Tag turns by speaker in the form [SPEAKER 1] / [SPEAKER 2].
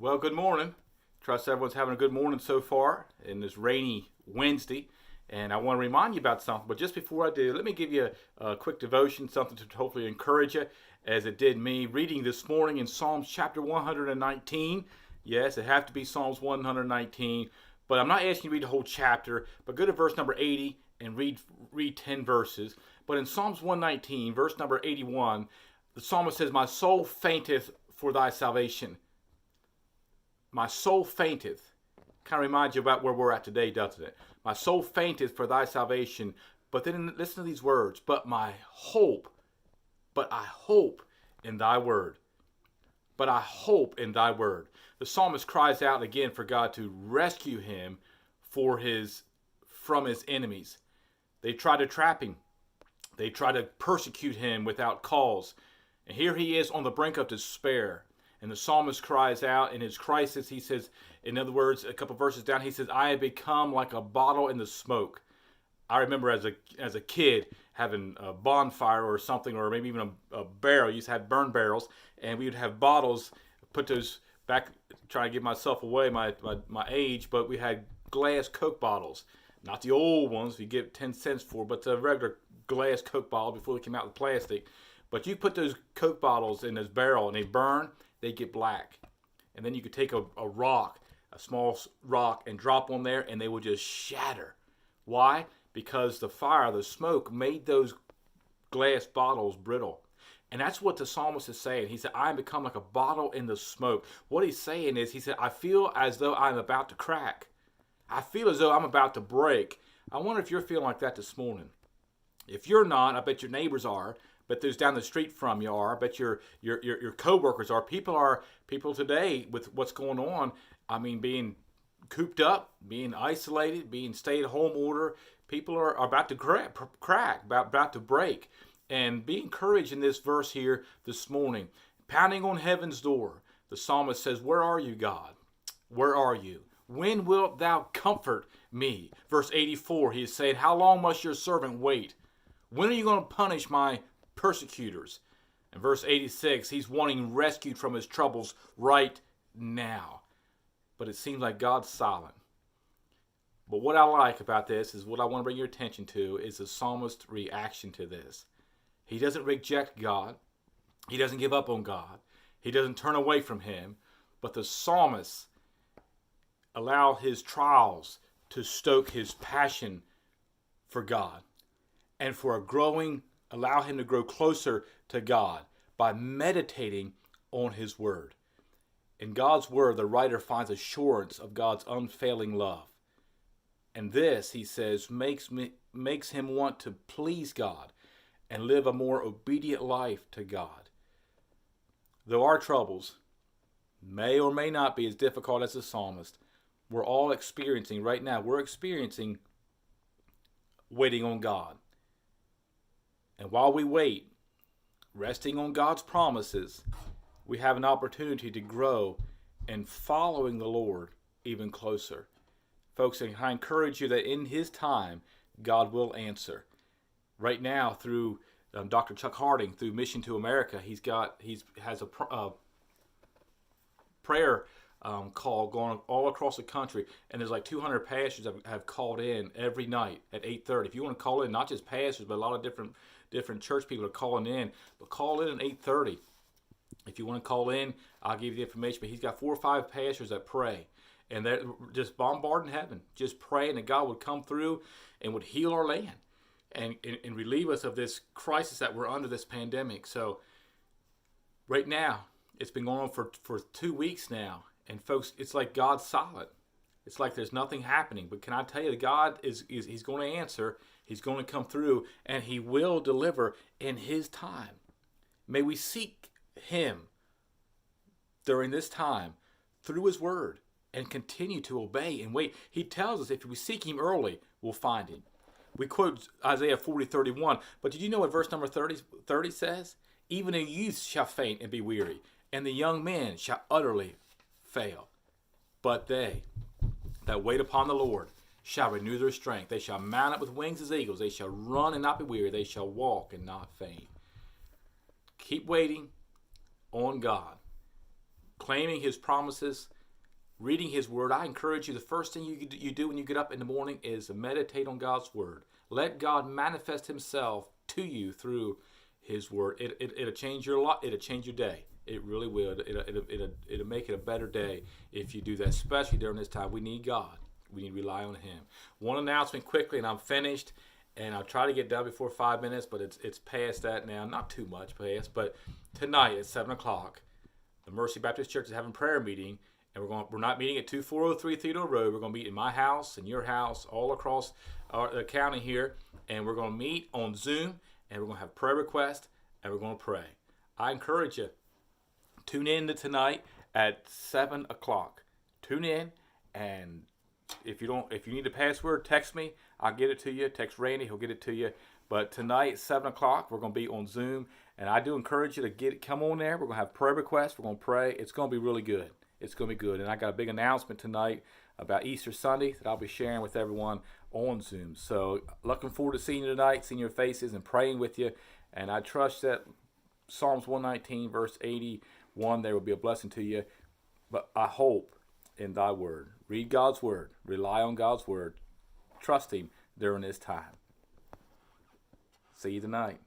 [SPEAKER 1] Well, good morning. Trust everyone's having a good morning so far in this rainy Wednesday. And I want to remind you about something. But just before I do, let me give you a quick devotion, something to hopefully encourage you, as it did me. Reading this morning in Psalms chapter 119. Yes, it has to be Psalms 119. But I'm not asking you to read the whole chapter, but go to verse number 80 and read 10 verses. But in Psalms 119, verse number 81, the psalmist says, "My soul fainteth for thy salvation." My soul fainteth. Kind of reminds you about where we're at today, doesn't it? My soul fainteth for thy salvation. But then listen to these words. But I hope in thy word. But I hope in thy word. The psalmist cries out again for God to rescue him from his enemies. They try to trap him. They try to persecute him without cause. And here he is on the brink of despair. And the psalmist cries out in his crisis. He says, in other words, a couple verses down, he says, "I have become like a bottle in the smoke." I remember as a kid having a bonfire or something, or maybe even a barrel. You used to have burn barrels, and we would have bottles, put those back, trying to give myself away, my age, but we had glass Coke bottles. Not the old ones you get 10 cents for, but the regular glass Coke bottle before they came out with plastic. But you put those Coke bottles in this barrel and they burn, they get black. And then you could take a rock, a small rock, and drop on there, and they would just shatter. Why? Because the fire, the smoke, made those glass bottles brittle. And that's what the psalmist is saying. He said, "I become like a bottle in the smoke." What he's saying is, he said, "I feel as though I'm about to crack. I feel as though I'm about to break." I wonder if you're feeling like that this morning. If you're not, I bet your neighbors are. Bet those down the street from you are. I bet your co-workers are. People today with what's going on. I mean, being cooped up, being isolated, being stay-at-home order. People are about to crack, about to break. And be encouraged in this verse here this morning. Pounding on heaven's door, the psalmist says, "Where are you, God? Where are you? When wilt thou comfort me?" Verse 84, he is saying, "How long must your servant wait? When are you going to punish my persecutors?" In verse 86, he's wanting rescued from his troubles right now. But it seems like God's silent. But what I like about this is what I want to bring your attention to is the psalmist's reaction to this. He doesn't reject God. He doesn't give up on God. He doesn't turn away from him. But the psalmist allows his trials to stoke his passion for God and allow him to grow closer to God by meditating on his word. In God's word, the writer finds assurance of God's unfailing love. And this, he says, makes him want to please God and live a more obedient life to God. Though our troubles may or may not be as difficult as the psalmist, we're all experiencing right now, waiting on God. And while we wait, resting on God's promises, we have an opportunity to grow in following the Lord even closer. Folks, I encourage you that in his time, God will answer. Right now, through Dr. Chuck Harding, through Mission to America, he has a prayer call going all across the country, and there's like 200 pastors that have called in every night at 8:30. If you want to call in, not just pastors, but a lot of different church people are calling in, but call in at 8:30. If you want to call in, I'll give you the information. But he's got 4 or 5 pastors that pray, and they're just bombarding heaven, just praying that God would come through and would heal our land and relieve us of this crisis that we're under, this pandemic. So right now, it's been going on for 2 weeks now. And folks, it's like God's silent. It's like there's nothing happening. But can I tell you that God he's going to answer. He's going to come through, and he will deliver in his time. May we seek him during this time through his word and continue to obey and wait. He tells us if we seek him early, we'll find him. We quote Isaiah 40:31, but did you know what verse number 30 says? "Even a youth shall faint and be weary, and the young men shall utterly fail. But they that wait upon the Lord shall renew their strength. They shall mount up with wings as eagles. They shall run and not be weary. They shall walk and not faint." Keep waiting on God. claiming his promises, reading his word. I encourage you, the first thing you do when you get up in the morning is to meditate on God's word. Let God manifest himself to you through his word. It'll change your life. It'll change your day. It really will. It'll make it a better day if you do that, especially during this time. We need God. We need to rely on him. One announcement quickly, and I'm finished. And I'll try to get done before 5 minutes, but it's past that now. Not too much past, but tonight at 7 o'clock, the Mercy Baptist Church is having prayer meeting. And we're not meeting at 2403 Theodore Road. We're going to meet in my house and your house, all across the county here. And we're going to meet on Zoom, and we're going to have prayer requests, and we're going to pray. I encourage you, tune in to tonight at 7 o'clock. Tune in, and if you need the password, text me. I'll get it to you. Text Randy, he'll get it to you. But tonight at 7 o'clock, we're going to be on Zoom. And I do encourage you to come on there. We're going to have prayer requests. We're going to pray. It's going to be really good. It's going to be good. And I got a big announcement tonight about Easter Sunday that I'll be sharing with everyone on Zoom. So looking forward to seeing you tonight, seeing your faces and praying with you. And I trust that Psalms 119, verse 81, there will be a blessing to you. But I hope in thy word. Read God's word. Rely on God's word. Trust him during this time. See you tonight.